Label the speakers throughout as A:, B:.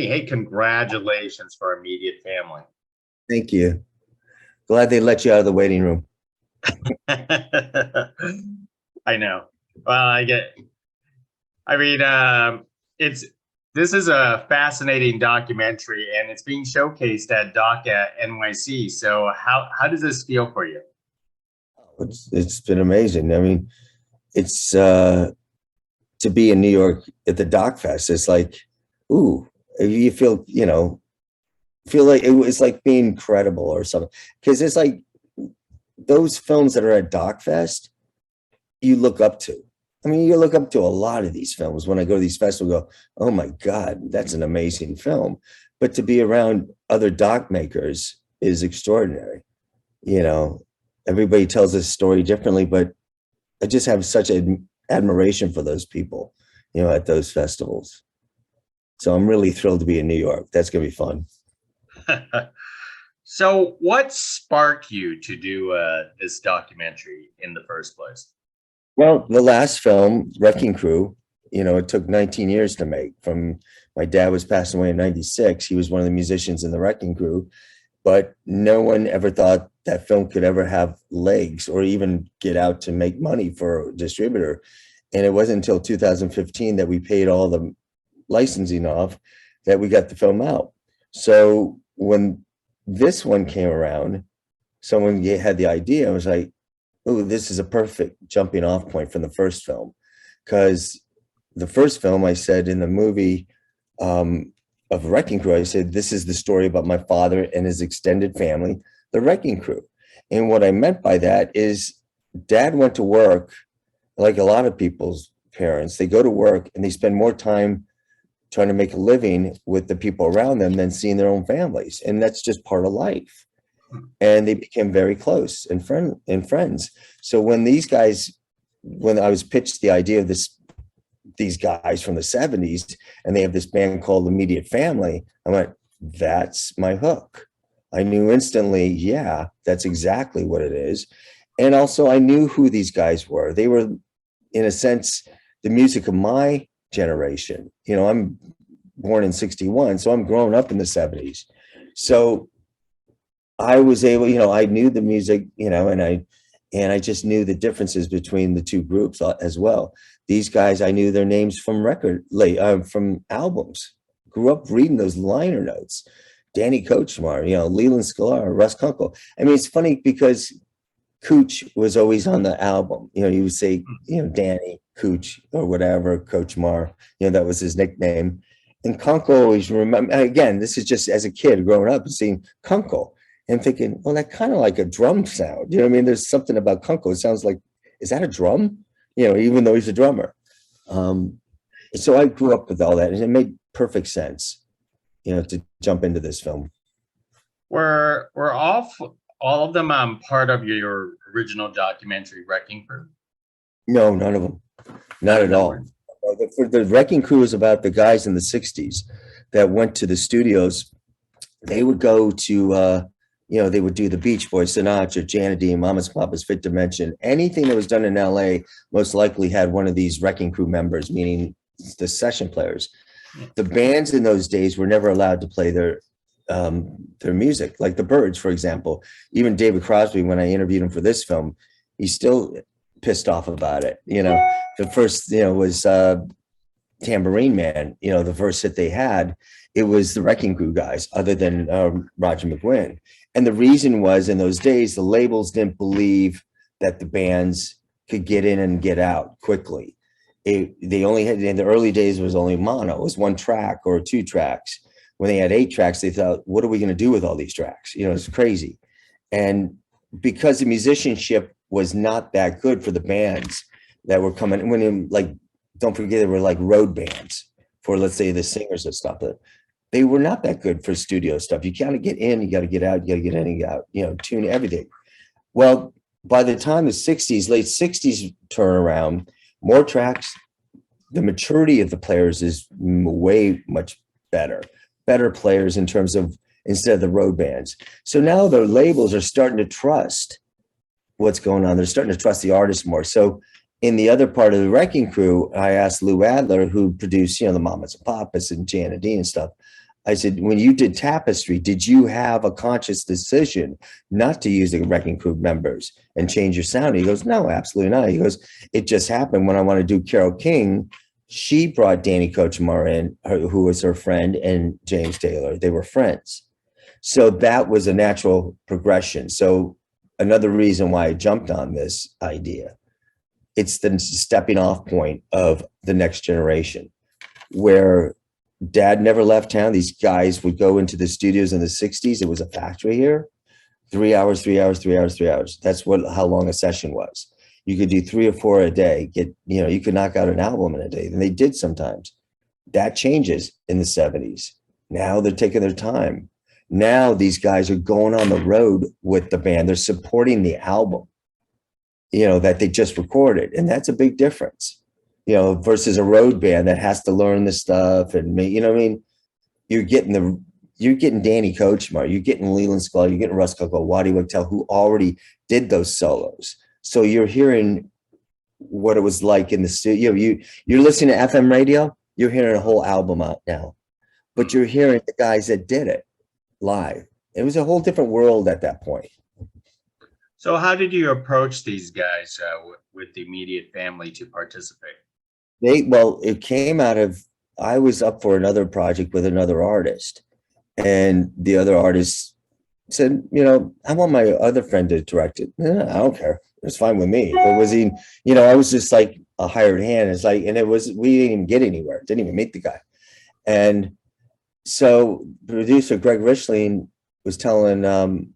A: Denny, hey, congratulations for immediate family.
B: Thank you. Glad they let you out of the waiting room.
A: I know. Well, this is a fascinating documentary, and it's being showcased at Doc NYC. So how does this feel for you?
B: It's been amazing. I mean, it's to be in New York at the Doc Fest. It's like, ooh, you feel like it's like being credible or something. Because it's like those films that are at Doc Fest, you look up to. I mean, you look up to a lot of these films. When I go to these festivals, I go, oh my God, that's an amazing film. But to be around other doc makers is extraordinary. Everybody tells this story differently, but I just have such an admiration for those people, at those festivals. So I'm really thrilled to be in New York. That's going to be fun.
A: So what sparked you to do this documentary in the first place?
B: Well, the last film, Wrecking Crew, it took 19 years to make. From my dad was passing away in 96. He was one of the musicians in the Wrecking Crew, but no one ever thought that film could ever have legs or even get out to make money for a distributor. And it wasn't until 2015 that we paid all the licensing off that we got the film out. So when this one came around, someone had the idea. I was like, oh, this is a perfect jumping off point from the first film. Because the first film, I said in the movie of Wrecking Crew, I said, this is the story about my father and his extended family, the Wrecking Crew. And what I meant by that is Dad went to work, like a lot of people's parents. They go to work and they spend more time trying to make a living with the people around them than seeing their own families. And that's just part of life. And they became very close and friends. So when I was pitched the idea of these guys from the 70s, and they have this band called Immediate Family, I went, that's my hook. I knew instantly, yeah, that's exactly what it is. And also I knew who these guys were. They were, in a sense, the music of my generation. I'm born in 61, so I'm growing up in the 70s. So I was able, I knew the music, and I just knew the differences between the two groups as well. These guys, I knew their names from from albums. Grew up reading those liner notes. Danny Kortchmar, Leland Sklar, Russ Kunkel. I mean, it's funny because Cooch was always on the album. You would say, Danny, Cooch, or whatever, Kortchmar, that was his nickname. And Kunkel always remember, again, this is just as a kid growing up and seeing Kunkel and thinking, well, that kind of like a drum sound. There's something about Kunkel. It sounds like, is that a drum? Even though he's a drummer. So I grew up with all that, and it made perfect sense, to jump into this film.
A: Were all of them part of your original documentary, Wrecking Crew?
B: No, none of them. Not at all. The Wrecking Crew is about the guys in the 60s that went to the studios. They would go to, they would do the Beach Boys, Sinatra, Janet D, Mamas Papas, Fifth Dimension. Anything that was done in LA most likely had one of these Wrecking Crew members, meaning the session players. The bands in those days were never allowed to play their music, like the Byrds, for example. Even David Crosby, when I interviewed him for this film, he's still pissed off about it. The first, was Tambourine Man, the first hit they had, it was the Wrecking Crew guys, other than Roger McGuinn. And the reason was, in those days, the labels didn't believe that the bands could get in and get out quickly. They only had, in the early days, it was only mono. It was one track or two tracks. When they had 8 tracks, they thought, what are we going to do with all these tracks? It's crazy. And because the musicianship was not that good for the bands that were coming, don't forget, they were like road bands for, let's say, the singers and stuff. They were not that good for studio stuff. You got to get in, you got to get out, you got to get in and get out, tune everything. Well, by the time the 60s, late 60s turn around, more tracks, the maturity of the players is way much better players in terms of, instead of the road bands. So now the labels are starting to trust what's going on. They're starting to trust the artists more. So in the other part of the Wrecking Crew, I asked Lou Adler, who produced, the Mamas and Papas and Janet D and stuff. I said, when you did Tapestry, did you have a conscious decision not to use the Wrecking Crew members and change your sound? He goes, no, absolutely not. He goes, it just happened when I want to do Carole King. She brought Danny Kortchmar in, who was her friend, and James Taylor. They were friends. So that was a natural progression. So another reason why I jumped on this idea, it's the stepping off point of the next generation, where Dad never left town. These guys would go into the studios in the 60s. It was a factory here. 3 hours, 3 hours, 3 hours, 3 hours. That's how long a session was. You could do 3 or 4 a day. You could knock out an album in a day. And they did sometimes. That changes in the 70s. Now they're taking their time. Now these guys are going on the road with the band. They're supporting the album, that they just recorded. And that's a big difference, versus a road band that has to learn the stuff. And, what I mean? You're getting Danny Kortchmar, you're getting Leland Sklar, you're getting Russ Kunkel, Waddy Wachtel, who already did those solos. So you're hearing what it was like in the studio. You're listening to FM radio, you're hearing a whole album out now, but you're hearing the guys that did it live. It was a whole different world at that point.
A: So how did you approach these guys with the immediate family to participate?
B: It came out of, I was up for another project with another artist, and the other artist said, I want my other friend to direct it. I don't care. It's fine with me. But was he, I was just like a hired hand. It's like, and we didn't even get anywhere. Didn't even meet the guy. And so producer Greg Richling was telling, I'm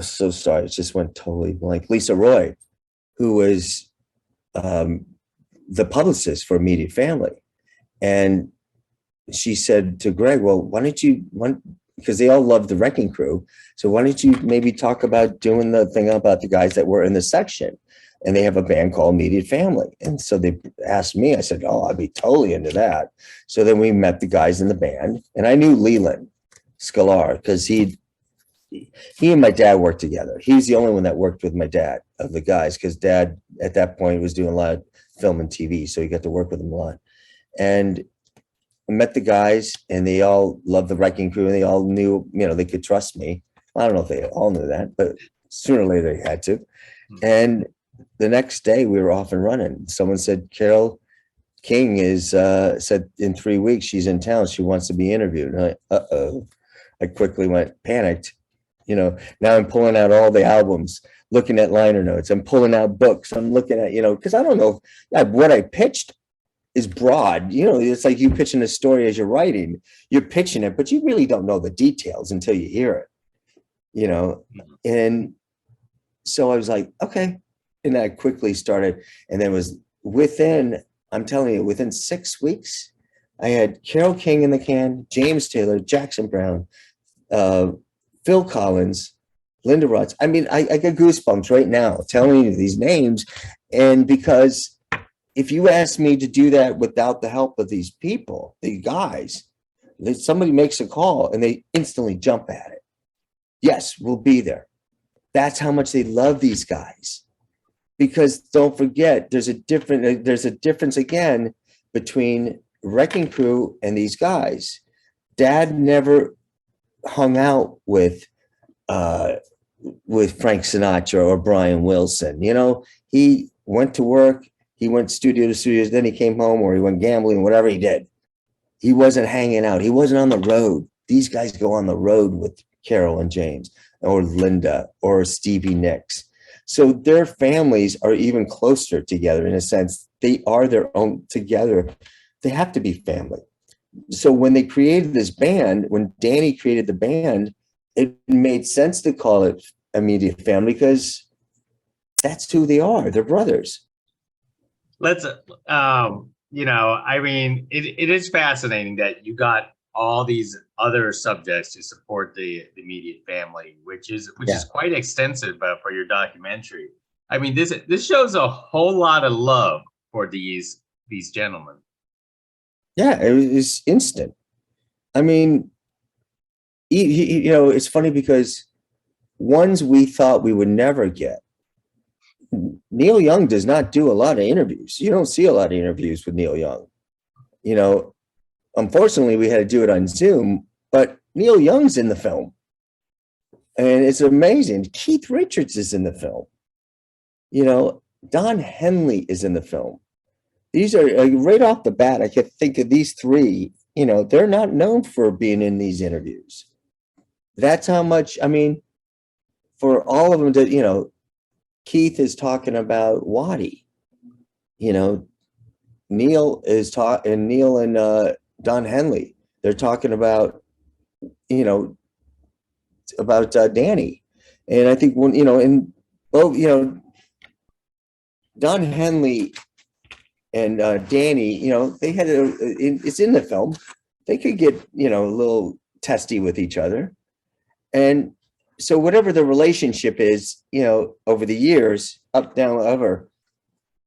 B: so sorry. It just went totally blank. Lisa Roy, who was the publicist for Immediate Family. And she said to Greg, well, why don't you, because they all loved the Wrecking Crew. So why don't you maybe talk about doing the thing about the guys that were in the section? And they have a band called Immediate Family. And so they asked me, I said, oh, I'd be totally into that. So then we met the guys in the band, and I knew Leland Sklar because he and my dad worked together. He's the only one that worked with my dad of the guys, because Dad at that point was doing a lot of film and TV. So he got to work with him a lot. And I met the guys, and they all loved the Wrecking Crew, and they all knew, they could trust me. I don't know if they all knew that, but sooner or later they had to. And the next day we were off and running. Someone said, Carole King said in 3 weeks she's in town. She wants to be interviewed. And I quickly panicked. Now I'm pulling out all the albums, looking at liner notes. I'm pulling out books. I'm looking at, because I don't know what I pitched is broad. It's like you pitching a story as you're writing. You're pitching it, but you really don't know the details until you hear it, And so I was like, okay. And I quickly started. And then I'm telling you, within 6 weeks, I had Carole King in the can, James Taylor, Jackson Browne, Phil Collins, Linda Rutz. I mean, I get goosebumps right now telling you these names. And because if you ask me to do that without the help of these people, the guys, somebody makes a call and they instantly jump at it. Yes, we'll be there. That's how much they love these guys. Because don't forget, there's a difference again between Wrecking Crew and these guys. Dad never hung out with Frank Sinatra or Brian Wilson. He went to work. He went studio to studios, then he came home, or he went gambling, whatever he did. He wasn't hanging out. He wasn't on the road. These guys go on the road with Carole and James, or Linda, or Stevie Nicks. So their families are even closer together in a sense. They are their own together. They have to be family. So when they created this band, when Danny created the band, it made sense to call it Immediate Family because that's who they are. They're brothers.
A: Let's, I mean, it is fascinating that you got all these other subjects to support the immediate family, which is quite extensive for your documentary. I mean, this shows a whole lot of love for these gentlemen.
B: Yeah, it was instant. I mean, it's funny because ones we thought we would never get. Neil Young does not do a lot of interviews. You don't see a lot of interviews with Neil Young. unfortunately, we had to do it on Zoom, but Neil Young's in the film. And it's amazing. Keith Richards is in the film. You know, Don Henley is in the film. These are right off the bat, I could think of these three, you know, they're not known for being in these interviews. That's how much, I mean, for all of them to, you know, Keith is talking about Waddy, you know, Neil and Don Henley, they're talking about, you know, about Danny. And I think when, you know, and both, you know, Don Henley and Danny, you know, they had it's in the film. They could get, you know, a little testy with each other. And so whatever the relationship is, you know, over the years, up, down, over,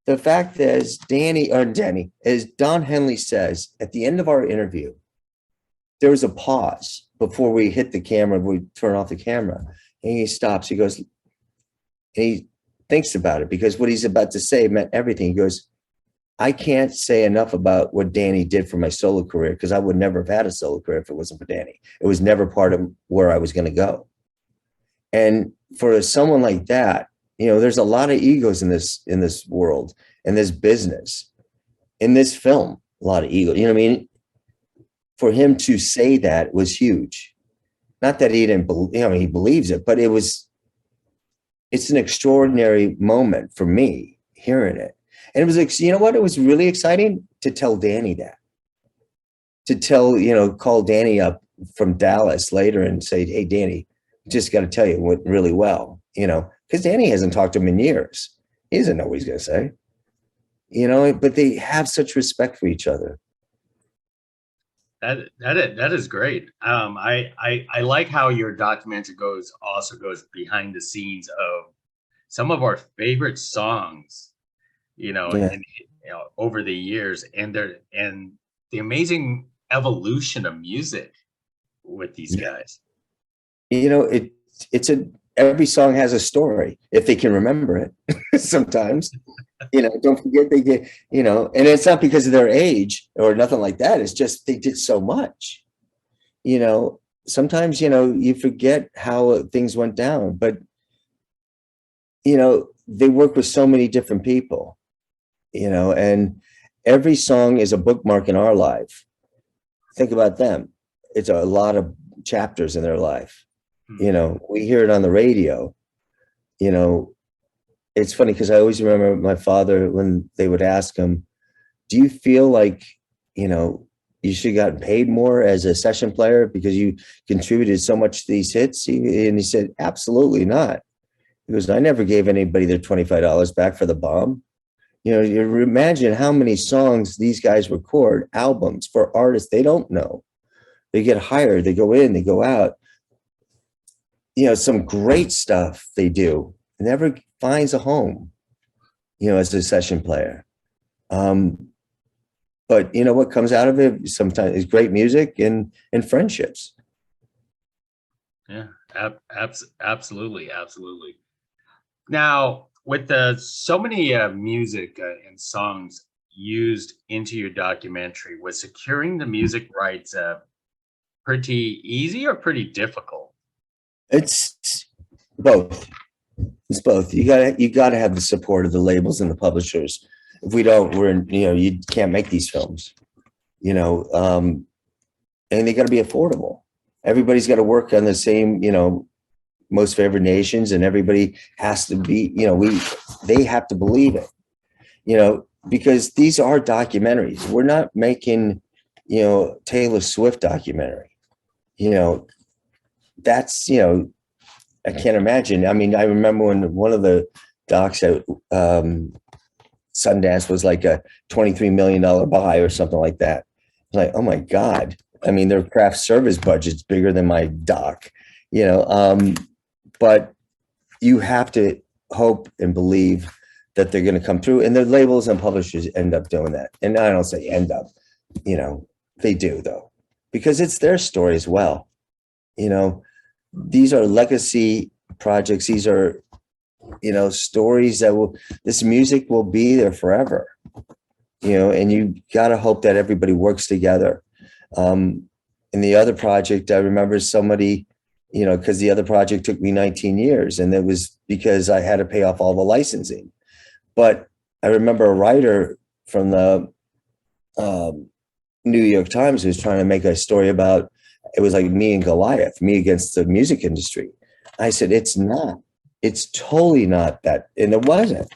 B: the fact is Danny, as Don Henley says, at the end of our interview, there was a pause before we hit the camera, we turn off the camera, and he stops, he goes, and he thinks about it, because what he's about to say meant everything. He goes, I can't say enough about what Danny did for my solo career, because I would never have had a solo career if it wasn't for Danny. It was never part of where I was going to go. And for someone like that, you know, there's a lot of egos in this world, in this business, in this film, a lot of ego. You know what I mean? For him to say that was huge. Not that he didn't believe, you know, he believes it, but it's an extraordinary moment for me hearing it. And it was, you know what? It was really exciting to tell Danny that. To tell, you know, call Danny up from Dallas later and say, hey, Danny, just got to tell you, it went really well, you know, because Danny hasn't talked to him in years. He doesn't know what he's going to say, you know, but they have such respect for each other.
A: That is great. I like how your documentary also goes behind the scenes of some of our favorite songs, you know,
B: Yeah.
A: and you know, over the years, and the amazing evolution of music with these guys.
B: You know, every song has a story if they can remember it. Sometimes, you know, don't forget they get, you know, and it's not because of their age or nothing like that. It's just they did so much, you know. Sometimes, you know, you forget how things went down, but you know, they work with so many different people, you know, and every song is a bookmark in our life. Think about them. It's a lot of chapters in their life. You know, we hear it on the radio. You know, it's funny because I always remember my father when they would ask him, do you feel like, you know, you should have gotten paid more as a session player because you contributed so much to these hits? And he said, absolutely not. He goes, I never gave anybody their $25 back for the bomb. You know, you imagine how many songs these guys record, albums for artists they don't know. They get hired, they go in, they go out. You know, some great stuff they do. Never finds a home, you know, as a session player. But you know what comes out of it sometimes is great music and friendships.
A: Yeah, absolutely. Now, with so many music and songs used into your documentary, was securing the music rights pretty easy or pretty difficult?
B: It's both. It's both. You gotta have the support of the labels and the publishers. If we don't, you know, you can't make these films, you know, and they gotta be affordable. Everybody's got to work on the same, you know, most favored nations, and everybody has to be, you know, they have to believe it, you know, because these are documentaries. We're not making, you know, Taylor Swift documentary, you know. That's, you know, I can't imagine. I mean, I remember when one of the docs at Sundance was like a $23 million buy or something like that. Like, oh my God. I mean, their craft service budget's bigger than my doc, you know. But you have to hope and believe that they're going to come through, and the labels and publishers end up doing that. And I don't say end up, you know, they do though, because it's their story as well. You know, these are legacy projects. These are, you know, stories that this music will be there forever, you know, and you got to hope that everybody works together. In the other project, I remember somebody, you know, because the other project took me 19 years, and it was because I had to pay off all the licensing. But I remember a writer from the New York Times who was trying to make a story about, it was like me and Goliath, me against the music industry. I said, it's not. It's totally not that. And it wasn't.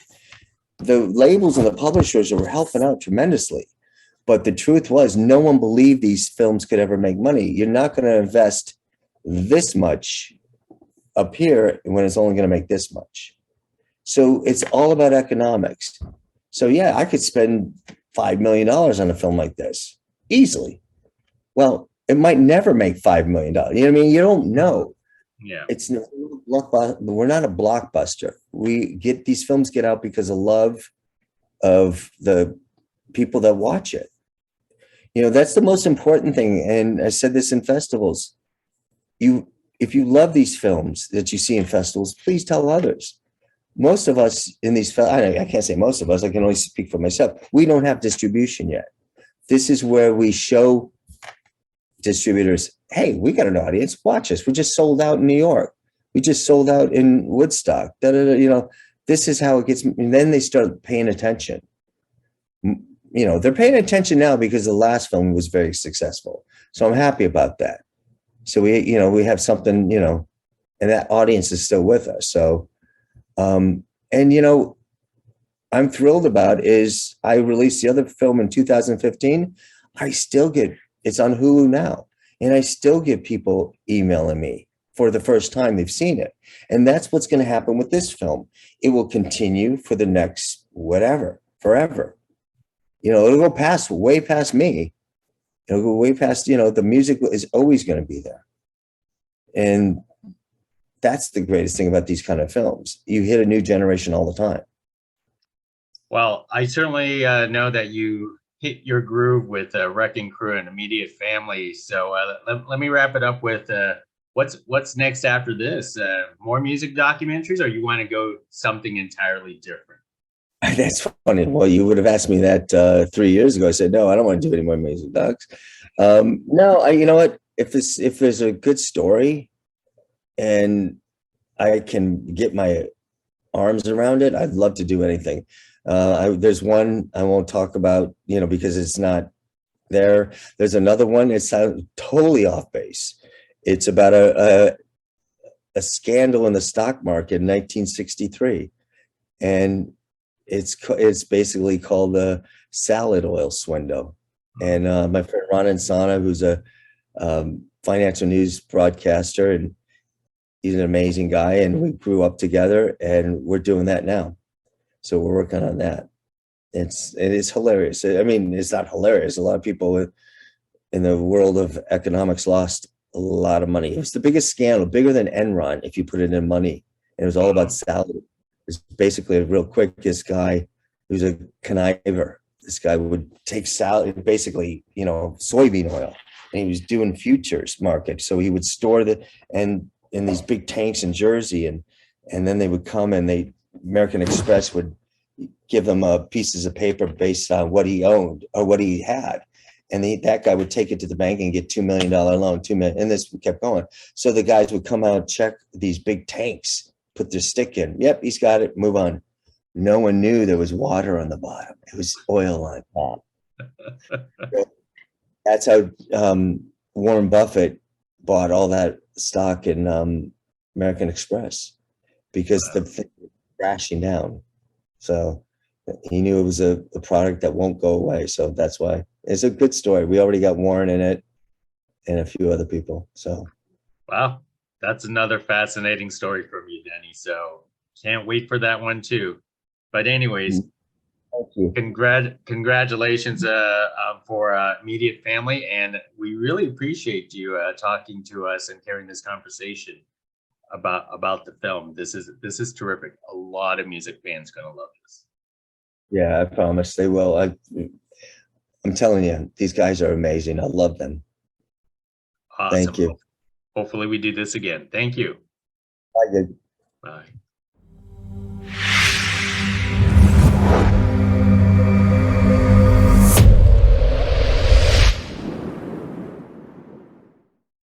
B: The labels and the publishers were helping out tremendously. But the truth was, no one believed these films could ever make money. You're not going to invest this much up here when it's only going to make this much. So it's all about economics. So yeah, I could spend $5 million on a film like this easily. Well, it might never make $5 million. You know what I mean? You don't know.
A: Yeah.
B: It's not we're not a blockbuster. We get these films get out because of love of the people that watch it. You know, that's the most important thing. And I said this in festivals. If you love these films that you see in festivals, please tell others. Most of us in these, I can't say most of us, I can only speak for myself. We don't have distribution yet. This is where we show distributors, hey, we got an audience, watch us. We just sold out in New York. We just sold out in Woodstock. You know, this is how it gets, and then they start paying attention. You know, they're paying attention now because the last film was very successful. So I'm happy about that. So we have something, you know, and that audience is still with us. So, and, you know, I'm thrilled about is I released the other film in 2015. I still get, it's on Hulu now. And I still get people emailing me for the first time they've seen it. And that's what's going to happen with this film. It will continue for the next, whatever, forever. You know, it'll go past, way past me. It'll go way past, you know, the music is always going to be there. And that's the greatest thing about these kind of films. You hit a new generation all the time.
A: Well, I certainly know that you hit your groove with Wrecking Crew and Immediate Family. So let me wrap it up with what's next after this? More music documentaries, or you want to go something entirely different?
B: That's funny. Well, you would have asked me that 3 years ago. I said, no, I don't want to do any more music docs. No, you know what? If there's a good story and I can get my arms around it, I'd love to do anything. There's one I won't talk about, you know, because it's not there. There's another one. It's totally off base. It's about a scandal in the stock market in 1963, and it's basically called the salad oil swindle. And my friend Ronstadt, who's a financial news broadcaster, and he's an amazing guy, and we grew up together, and we're doing that now. So we're working on that. It is hilarious. I mean, it's not hilarious. A lot of people in the world of economics lost a lot of money. It was the biggest scandal, bigger than Enron, if you put it in money. And it was all about salad. It's basically, real quick, this guy who's a conniver. This guy would take salad, basically, you know, soybean oil, and he was doing futures market. So he would store in these big tanks in Jersey, and then they would come, and American Express would give them pieces of paper based on what he owned or what he had. And that guy would take it to the bank and get $2 million loan, $2 million. And this kept going. So the guys would come out, check these big tanks, put their stick in. Yep, he's got it. Move on. No one knew there was water on the bottom. It was oil on top. That's how Warren Buffett bought all that stock in American Express, because the thing was crashing down. So he knew it was a product that won't go away. So that's why it's a good story. We already got Warren in it and a few other people. So,
A: wow, that's another fascinating story from you, Denny. So can't wait for that one too. But anyways,
B: thank you.
A: Congratulations for Immediate Family, and we really appreciate you talking to us and carrying this conversation about the film. This is terrific. A lot of music fans gonna love this.
B: Yeah, I promise they will. I'm telling you, these guys are amazing. I love them.
A: Awesome.
B: Thank you.
A: Hopefully we do this again. Thank you.
B: Bye.
A: Bye.